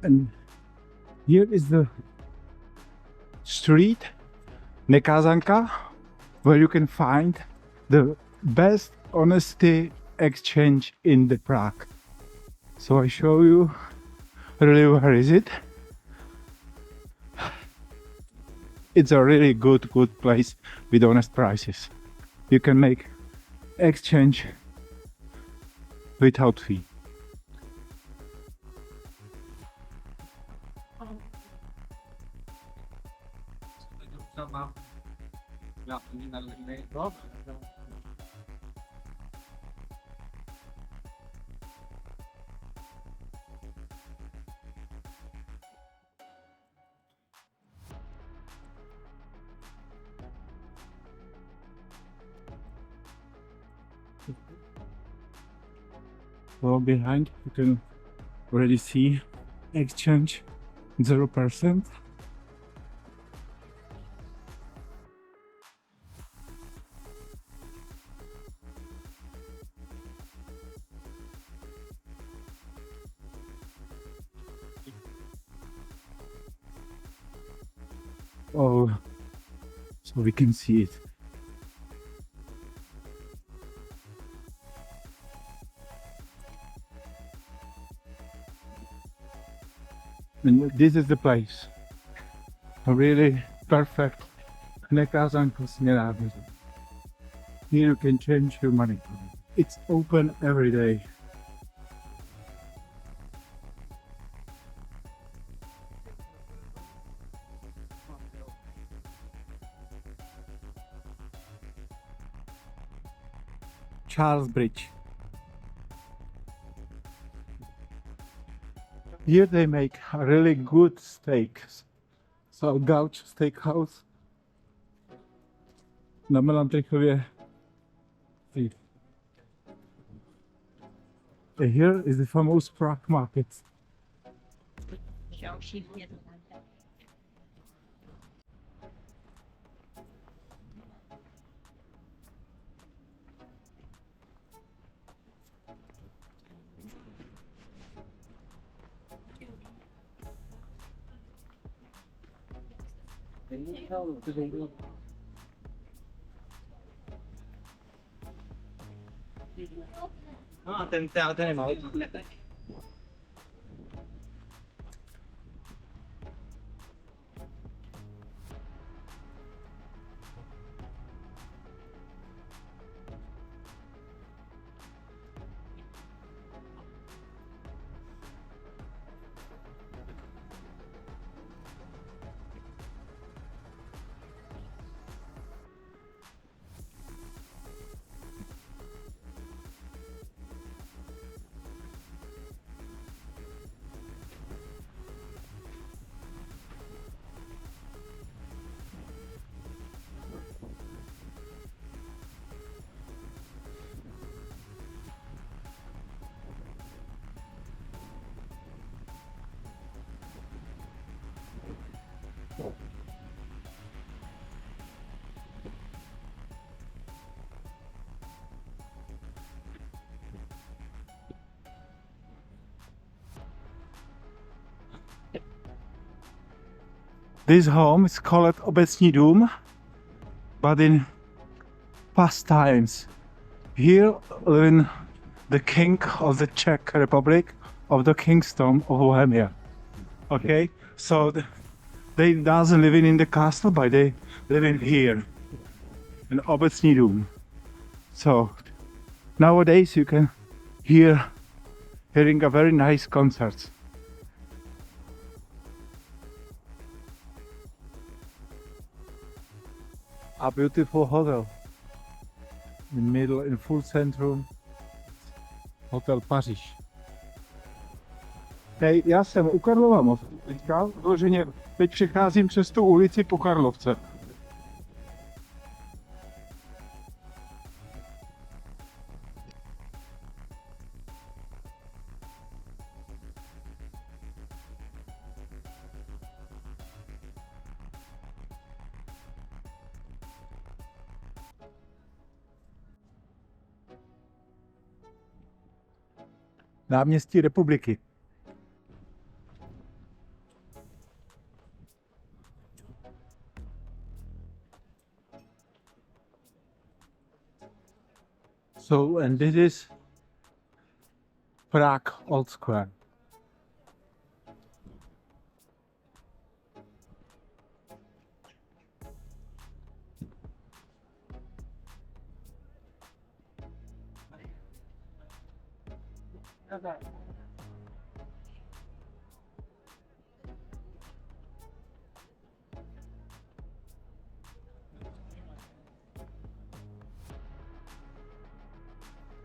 And here is the street Nekazanka, where you can find the best honesty exchange in the Prague. So I show you really where is it. It's a really good place with honest prices. You can make exchange without fee. Well, behind you can already see exchange 0%. Oh, so we can see it. And this is the place. A really perfect Nekazanka scenario. Here you can change your money. It's open every day. Charles Bridge. Here they make a really good steaks. So Gauch Steakhouse na Melantrichově. Here is the famous Prague market. Ten je malý. This home is called Obecní dům, but in past times, here living the king of the Czech Republic of the Kingdom of Bohemia. Okay, so they doesn't live in the castle, but they live in here in Obecní dům. So nowadays you can hearing a very nice concerts. A beautiful hotel in middle, in full centrum. Hotel Paříž. Hej, já jsem u Karlova mostu teďka, vyloženě teď přecházím přes tu ulici po Karlovce. Náměstí Republiky. So, and this is Prague Old Square.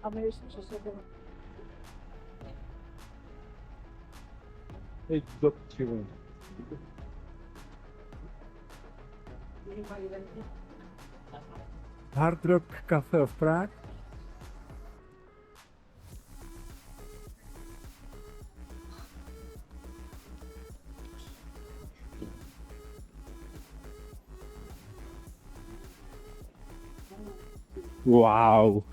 A my ještě přesvědčíme. Hard Rock Cafe of Prague. Wow,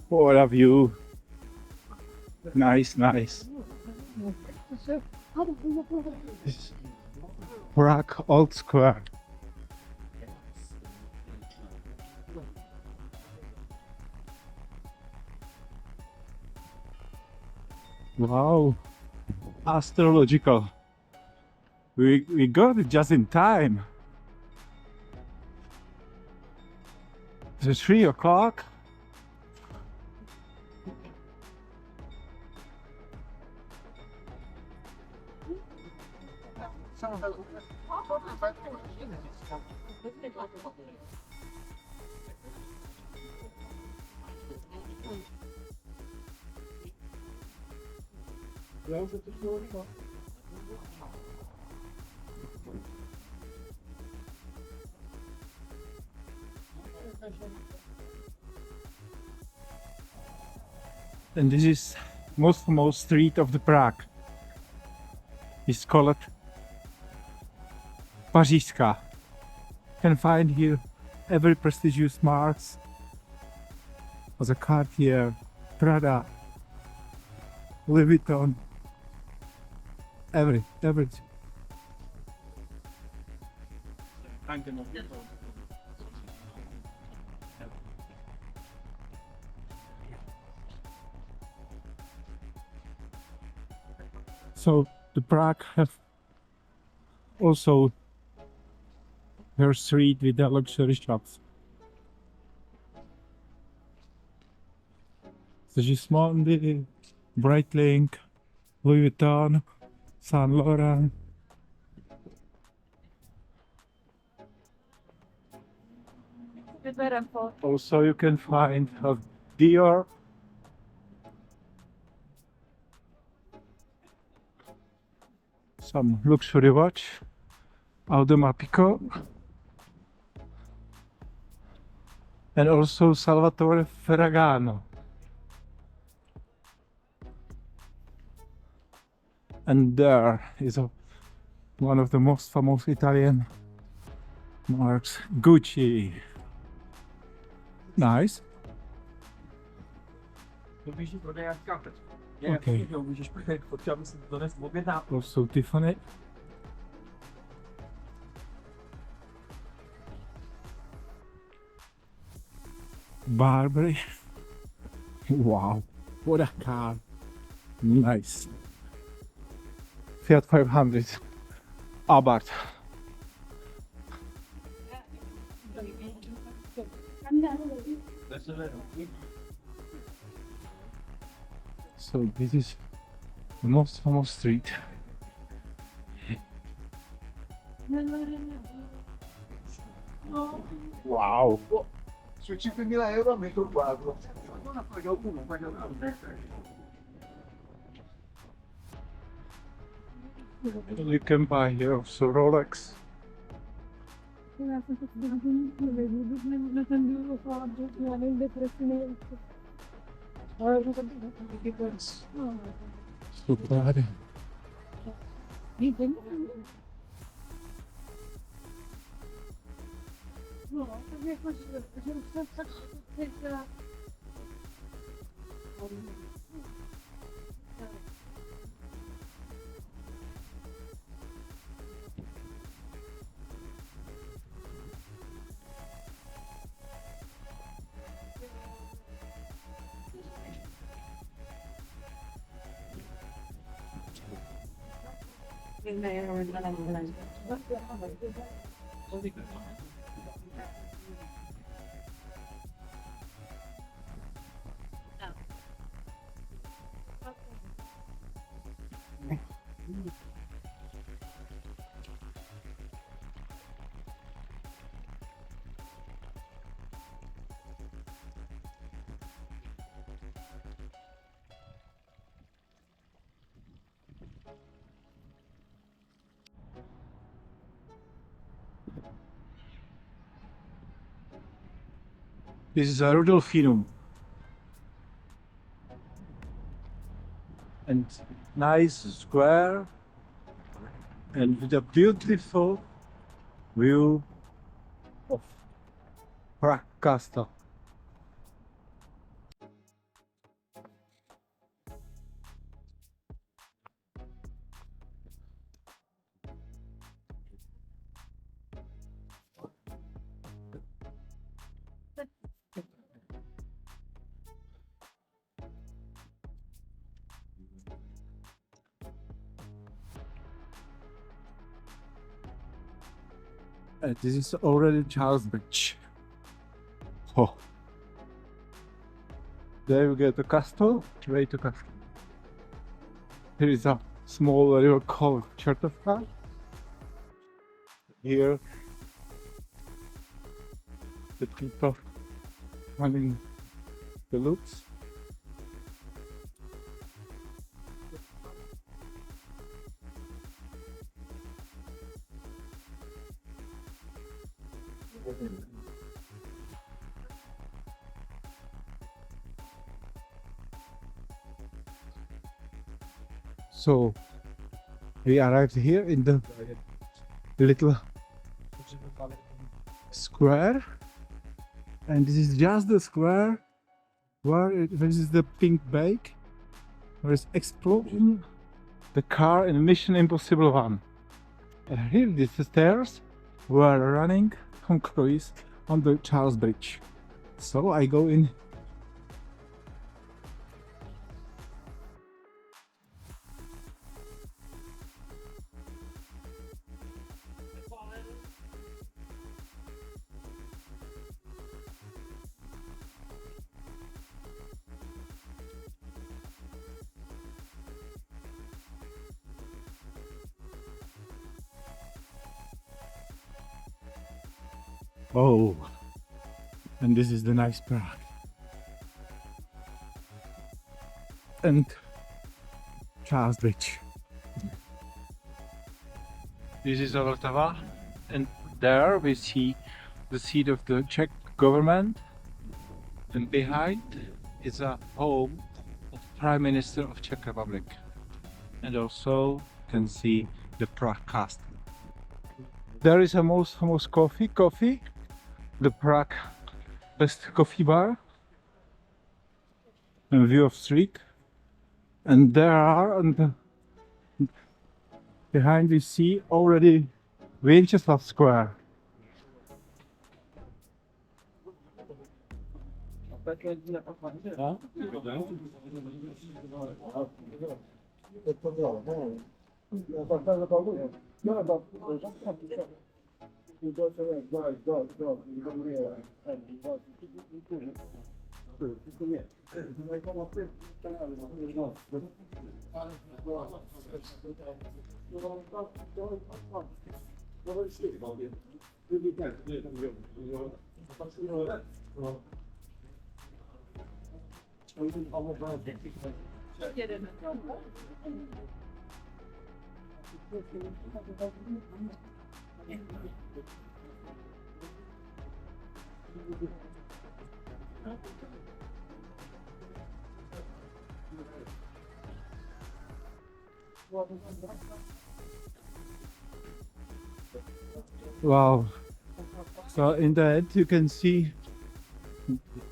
what a view. Nice, nice. This is Prague Old Square. Wow, astrological. We got it just in time. It's 3 o'clock. And this is most famous street of the Prague. It's called Pařížská. You can find here every prestigious marks of the Cartier, Prada, Louis Vuitton, everything. So the Prague have also her street with the luxury shops. Gismondi, Breitling, Louis Vuitton, Saint Laurent. Also you can find Dior. Some luxury watch, Audemars Piguet, and also Salvatore Ferragamo. And there is one of the most famous Italian marks, Gucci. Nice. Okay. Also Tiffany. Barbary. Wow, what a car. Nice. Fiat 500. Abarth. So this is the most famous street. Wow. Su 5.000 euro a metro quadro. You can buy here also Rolex. Super. This is a Rudolfinum. And nice square and with a beautiful view of Prague Castle. This is already Charles Bridge. Oh. There we get the castle, way to castle. Here is a small river called Chertovka. Here the people running the loops. So we arrived here in the little square, and this is just the square where this is the pink bake, where is explosion the car in Mission Impossible 1. And here these stairs were running on cruise on the Charles Bridge. So I go in. Oh, and this is the nice Prague. And Charles Bridge. This is Vltava, and there we see the seat of the Czech government, and behind is a home of Prime Minister of Czech Republic, and also can see the Prague Castle. There is a most famous coffee, the Prague best coffee bar, and view of street, and there are on the behind we see already Winchester Square. Wow. So in the end you can see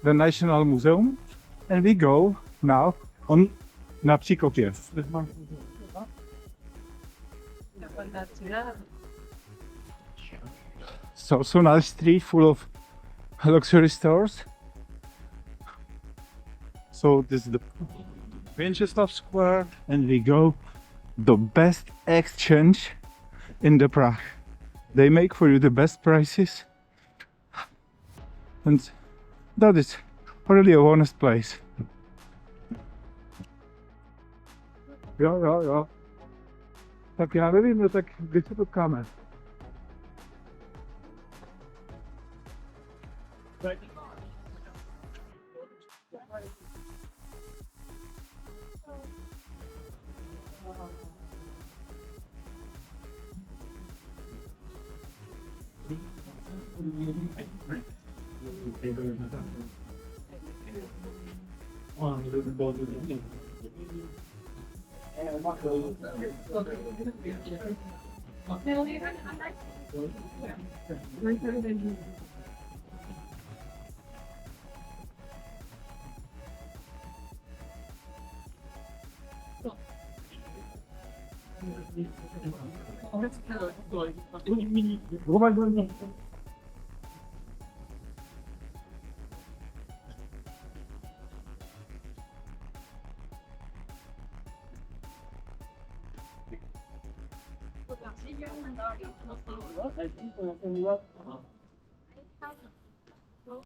the National Museum, and we go now on na Psychopiew. So nice street full of luxury stores. So this is the Winchester Square, and we go the best exchange in the Prague. They make for you the best prices, and that is really a honest place. Jo. Tak já nevím, no tak kde se potkáme?